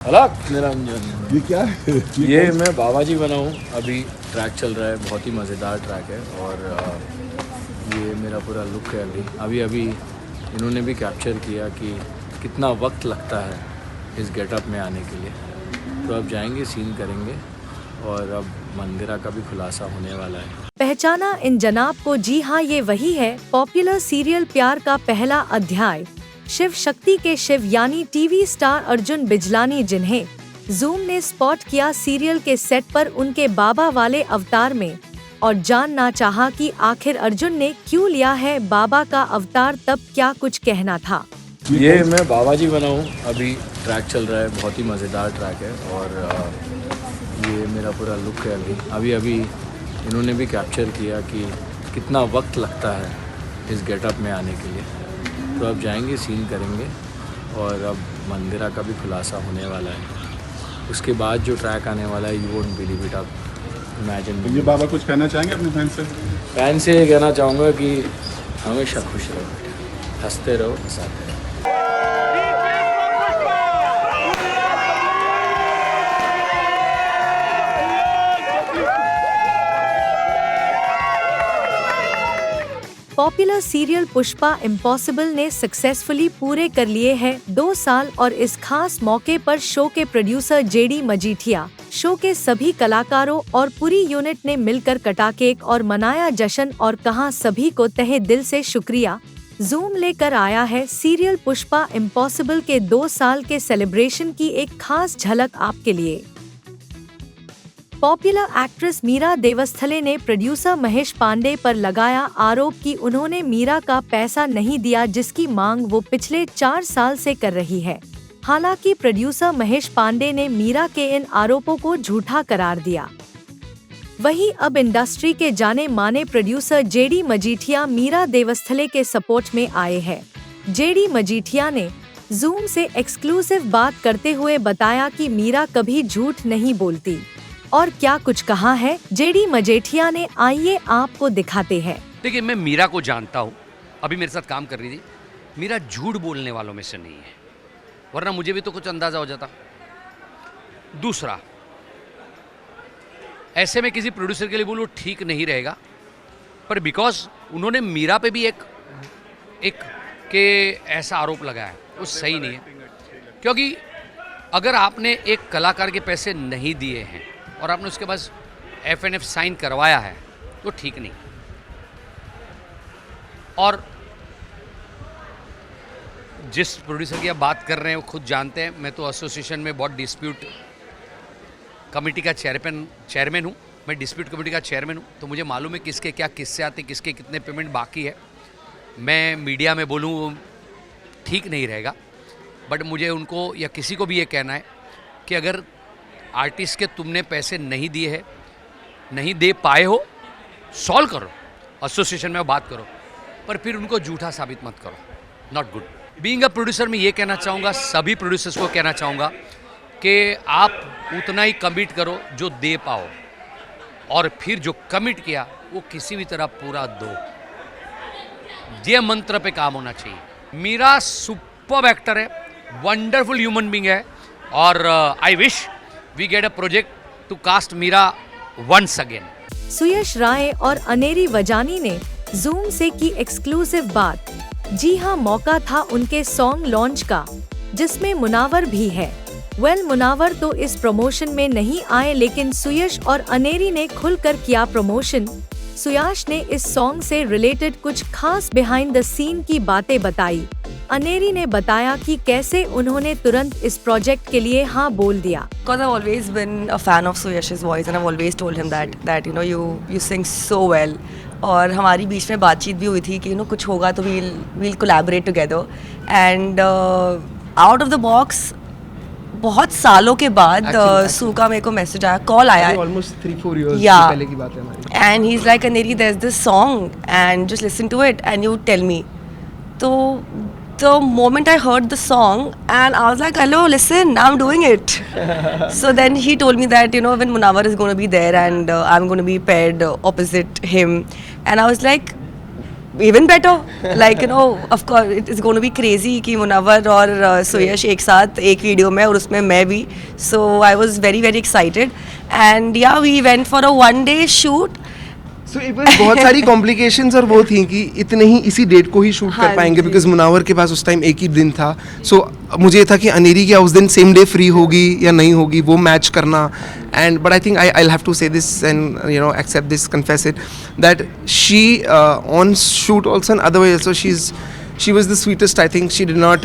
अलग निरंजन। ये क्या है? ये मैं बाबा जी बना हूँ। अभी ट्रैक चल रहा है, बहुत ही मज़ेदार ट्रैक है। और ये मेरा पूरा लुक है। अभी अभी इन्होंने भी कैप्चर किया कि कितना वक्त लगता है इस गेटअप में आने के लिए। तो अब जाएंगे, सीन करेंगे और अब मंदिरा का भी खुलासा होने वाला है। पहचाना इन जनाब को? जी हाँ, ये वही है पॉपुलर सीरियल प्यार का पहला अध्याय। शिव शक्ति के शिव यानी टीवी स्टार अर्जुन बिजलानी, जिन्हें जूम ने स्पॉट किया सीरियल के सेट पर उनके बाबा वाले अवतार में, और जानना चाहा कि आखिर अर्जुन ने क्यों लिया है बाबा का अवतार, तब क्या कुछ कहना था। ये मैं बाबा जी बना हूँ। अभी ट्रैक चल रहा है, बहुत ही मज़ेदार ट्रैक है। और ये मेरा पूरा लुक है। अभी अभी इन्होंने भी कैप्चर किया कि कितना वक्त लगता है इस गेटअप में आने के लिए। तो अब जाएंगे, सीन करेंगे और अब मंदिरा का भी खुलासा होने वाला है। उसके बाद जो ट्रैक आने वाला है, यू वोंट बिलीव इट, आप इमेजिन। ये बाबा कुछ कहना चाहेंगे अपने फैन से? फैन से ये कहना चाहूँगा कि हमेशा खुश रहो बेटा, हंसते रहो, हंसाते रहो। पॉपुलर सीरियल पुष्पा इम्पॉसिबल ने सक्सेसफुली पूरे कर लिए हैं 2 साल, और इस खास मौके पर शो के प्रोड्यूसर जेडी मजीठिया, शो के सभी कलाकारों और पूरी यूनिट ने मिलकर कटा केक और मनाया जश्न, और कहा सभी को तहे दिल से शुक्रिया। जूम लेकर आया है सीरियल पुष्पा इम्पॉसिबल के 2 साल के सेलिब्रेशन की एक खास झलक आपके लिए। पॉपुलर एक्ट्रेस मीरा देवस्थले ने प्रोड्यूसर महेश पांडे पर लगाया आरोप कि उन्होंने मीरा का पैसा नहीं दिया, जिसकी मांग वो पिछले 4 साल से कर रही है। हालांकि प्रोड्यूसर महेश पांडे ने मीरा के इन आरोपों को झूठा करार दिया। वहीं अब इंडस्ट्री के जाने माने प्रोड्यूसर जेडी मजीठिया मीरा देवस्थले के सपोर्ट में आए हैं। जेडी मजीठिया ने जूम से एक्सक्लूसिव बात करते हुए बताया कि मीरा कभी झूठ नहीं बोलती, और क्या कुछ कहा है जेडी मजीठिया ने, आइए आपको दिखाते हैं। देखिए, मैं मीरा को जानता हूँ, अभी मेरे साथ काम कर रही थी। मीरा झूठ बोलने वालों में से नहीं है, वरना मुझे भी तो कुछ अंदाजा हो जाता। दूसरा, ऐसे में किसी प्रोड्यूसर के लिए बोलूँ ठीक नहीं रहेगा, पर बिकॉज उन्होंने मीरा पे भी एक के ऐसा आरोप लगाया है, वो सही नहीं है। क्योंकि अगर आपने एक कलाकार के पैसे नहीं दिए हैं और आपने उसके पास FNF साइन करवाया है तो ठीक नहीं। और जिस प्रोड्यूसर की आप बात कर रहे हैं वो खुद जानते हैं, मैं तो एसोसिएशन में बहुत डिस्प्यूट कमेटी का चेयरमैन हूँ। मैं डिस्प्यूट कमेटी का चेयरमैन हूँ, तो मुझे मालूम है किसके क्या किस्से आते, किसके कितने पेमेंट बाकी है। मैं मीडिया में बोलूँ वो ठीक नहीं रहेगा, बट मुझे उनको या किसी को भी ये कहना है कि अगर आर्टिस्ट के तुमने पैसे नहीं दिए हैं, नहीं दे पाए हो, सॉल्व करो, एसोसिएशन में बात करो, पर फिर उनको झूठा साबित मत करो। Not good. Being a producer मैं ये कहना चाहूँगा, सभी प्रोड्यूसर्स को कहना चाहूँगा कि आप उतना ही कमिट करो जो दे पाओ, और फिर जो कमिट किया वो किसी भी तरह पूरा दो। ये मंत्र पे काम होना चाहिए। मीरा सुपर्ब एक्टर है, वंडरफुल ह्यूमन बीइंग है, और I wish we get a project to cast Meera once again। Suyash Rai और अनेरी वजानी ने जूम से की एक्सक्लूसिव बात। जी हाँ, मौका था उनके सॉन्ग लॉन्च का, जिसमें मुनावर भी है। मुनावर तो इस प्रमोशन में नहीं आए, लेकिन सुयश और अनेरी ने खुलकर किया प्रमोशन। सुयश ने इस सॉन्ग से रिलेटेड कुछ खास बिहाइंड द सीन की बातें बताई। अनेरी ने बताया कि कैसे उन्होंने तुरंत इस प्रोजेक्ट के लिए हाँ बोल दिया। Because I've always been a fan of Suyash's voice and I've always told him that you know you sing so well। और हमारी बीच में बातचीत भी हुई थी कि कुछ होगा तो we'll collaborate together। and out of the box बहुत सालों के बाद सू का मेरे को मैसेज आया, कॉल आया, almost 3-4 years पहले की बात है हमारी। and he's like, Aneri, there's this song and just listen to it and you tell me। तो the moment I heard the song and I was like, hello, listen, I'm doing it। So then he told me that when Munawar is going to be there and I'm going to be paired opposite him, and I was like, even better. Like, you know, of course it is going to be crazy कि मुनव्वर और सुयश एक साथ एक video में और उसमें मैं भी. So I was very very excited and yeah, we went for a 1-day shoot. So it was बहुत सारी कॉम्प्लिकेशंस और वो थी कि इतने ही इसी डेट को ही शूट कर पाएंगे बिकॉज मुनावर के पास उस टाइम एक ही दिन था. सो मुझे ये था कि अनेरी क्या उस दिन सेम डे फ्री होगी या नहीं होगी वो मैच करना. And but I think I have to say this and you know accept this, confess it, that she on shoot also and otherwise also she was the sweetest. I think she did not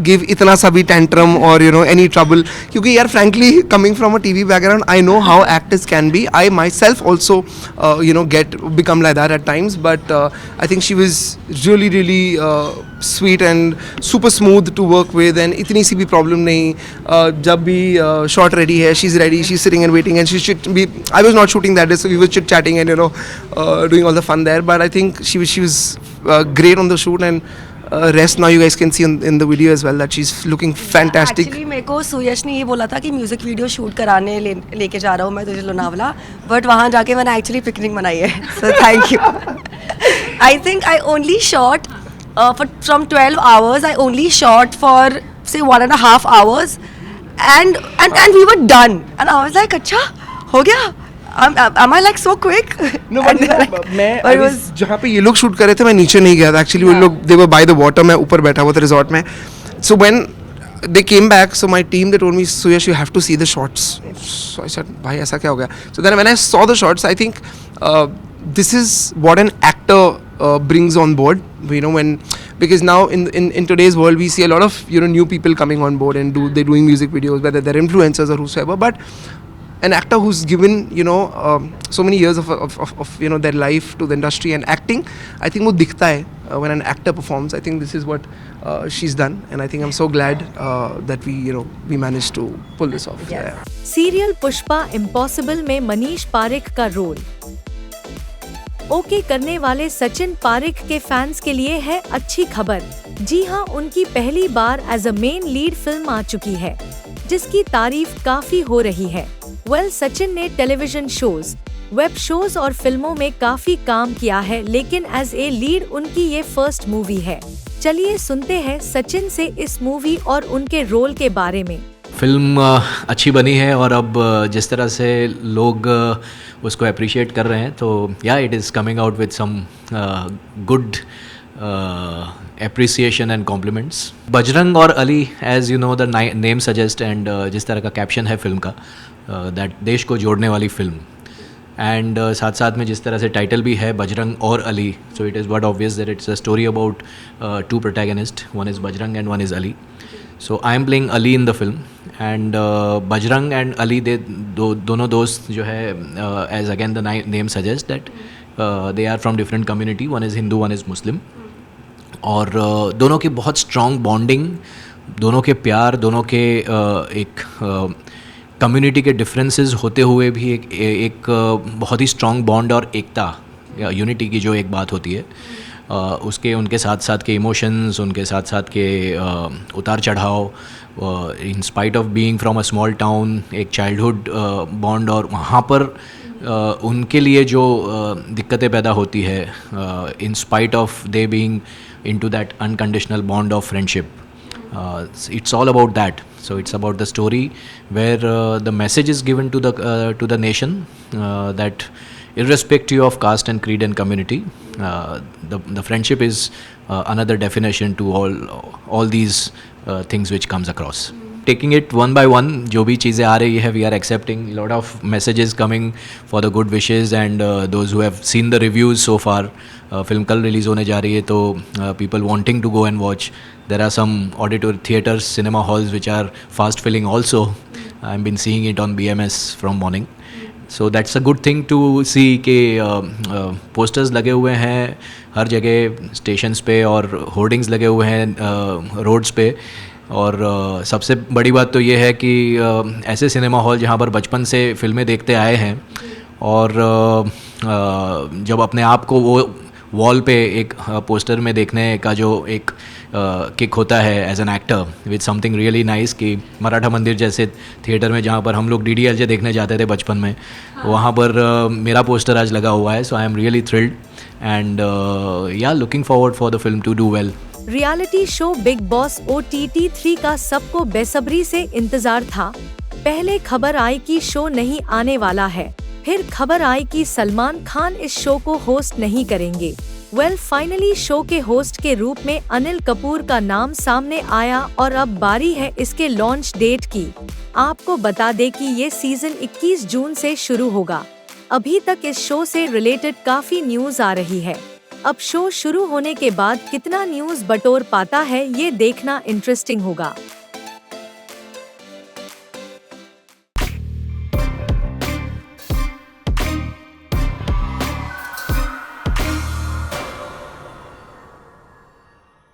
give itna sa bhi tantrum or you know any trouble, kyunki yaar frankly coming from a TV background I know how actors can be. I myself also you know become like that at times, but I think she was really sweet and super smooth to work with and itni si bhi problem nahi. Jab bhi shot ready hai, she's ready, she's sitting and waiting, and she should be, I was not shooting that day, so we were chit chatting and you know doing all the fun there, but I think she was great on the shoot. And rest now you guys can see in the video as well that she's looking fantastic. Actually मेरे को सुयश ने ये बोला था कि music video shoot कराने लेके जा रहा हूँ मैं तुझे लोनावला, बट वहाँ जाके मैंने एक्चुअली पिकनिक मनाई है. So thank you. I think I only shot from 12 hours. I only shot for say 1.5 hours and we were done and I was like अच्छा हो गया. Am I like so quick? No, but मैं जहाँ पे ये लोग shoot कर रहे थे मैं नीचे नहीं गया था एक्चुअली. वो लोग they were by the water, मैं ऊपर बैठा हुआ था रिजॉर्ट में. So when they came back, so my team they told me, Suyash, you have to see the shots. So I said, भाई ऐसा क्या हो गया? So then when I saw the shots, I think this is what an actor brings on board. You know, because now in today's world we see a lot of you know new people coming on board and they're doing music videos, whether they're influencers or whosoever, but an actor who's given you know so many years of you know their life to the industry and acting, I think वो दिखता है when an actor performs. I think this is what she's done and I think I'm so glad that we managed to pull this off. Yes. Yeah. Serial Pushpa impossible में मनीष पारिक का role. Okay करने वाले सचिन पारिक के fans के लिए है अच्छी खबर. जी हां, उनकी पहली बार as a main lead film आ चुकी है जिसकी तारीफ काफी हो रही है. सचिन ने टेलीविजन शोज, वेब शोज और फिल्मों में काफी काम किया है, लेकिन एज ए लीड उनकी ये फर्स्ट मूवी है. चलिए सुनते हैं सचिन से इस मूवी और उनके रोल के बारे में. फिल्म अच्छी बनी है और अब जिस तरह से लोग उसको अप्रिशिएट कर रहे हैं तो yeah it is coming out with some good appreciation and compliments. Bajrang और Ali, as you know the name suggest and जिस तरह का कैप्शन है फिल्म का, that देश को जोड़ने वाली फिल्म, एंड साथ साथ में जिस तरह से टाइटल भी है बजरंग और Ali, so it is but obvious that it's a story about two protagonist, one is Bajrang and one is Ali. So I am playing Ali in the film and Bajrang and Ali they दोनों दोस्त जो है, as again the name suggest that they are from different community, one is Hindu one is Muslim, और दोनों की बहुत strong bonding, दोनों के प्यार, दोनों के एक कम्युनिटी के डिफरेंसेस होते हुए भी एक बहुत ही स्ट्रॉन्ग बॉन्ड और एकता या यूनिटी की जो एक बात होती है, उसके उनके साथ साथ के इमोशंस, उनके साथ साथ के उतार चढ़ाव, in spite of being from a small town, एक चाइल्डहुड बॉन्ड, और वहाँ पर उनके लिए जो दिक्कतें पैदा होती है in spite of they being into that unconditional bond of friendship. It's all about that. So it's about the story where the message is given to the nation that irrespective of caste and creed and community, the friendship is another definition to all these things which comes across. Taking it one by one, जो भी चीज़ें आ रही है, we are accepting lot of messages coming for the good wishes and those who have seen the reviews so far. Film कल release होने जा रही है तो people wanting to go and watch. There are some auditory theaters, cinema halls which are fast filling also. I've been seeing it on BMS from morning. So that's a good thing to see कि posters लगे हुए हैं हर जगह, stations पे, और hoardings लगे हुए हैं रोड्स पे. और सबसे बड़ी बात तो ये है कि ऐसे सिनेमा हॉल जहाँ पर बचपन से फिल्में देखते आए हैं, और जब अपने आप को वो वॉल पे एक पोस्टर में देखने का जो एक किक होता है as an actor with something really nice कि मराठा मंदिर जैसे थिएटर में जहाँ पर हम लोग DDLJ देखने जाते थे बचपन में, वहाँ पर मेरा पोस्टर आज लगा हुआ है. So I am really thrilled and yeah looking forward for the film to do well. Reality show Bigg Boss OTT 3 का सबको बेसब्री से इंतजार था. पहले खबर आई कि शो नहीं आने वाला है, फिर खबर आई कि सलमान खान इस शो को होस्ट नहीं करेंगे. फाइनली शो के होस्ट के रूप में अनिल कपूर का नाम सामने आया और अब बारी है इसके लॉन्च डेट की. आपको बता दें कि ये सीजन 21 जून से शुरू होगा. अभी तक इस शो से रिलेटेड काफी न्यूज आ रही है. अब शो शुरू होने के बाद कितना न्यूज बटोर पाता है ये देखना इंटरेस्टिंग होगा.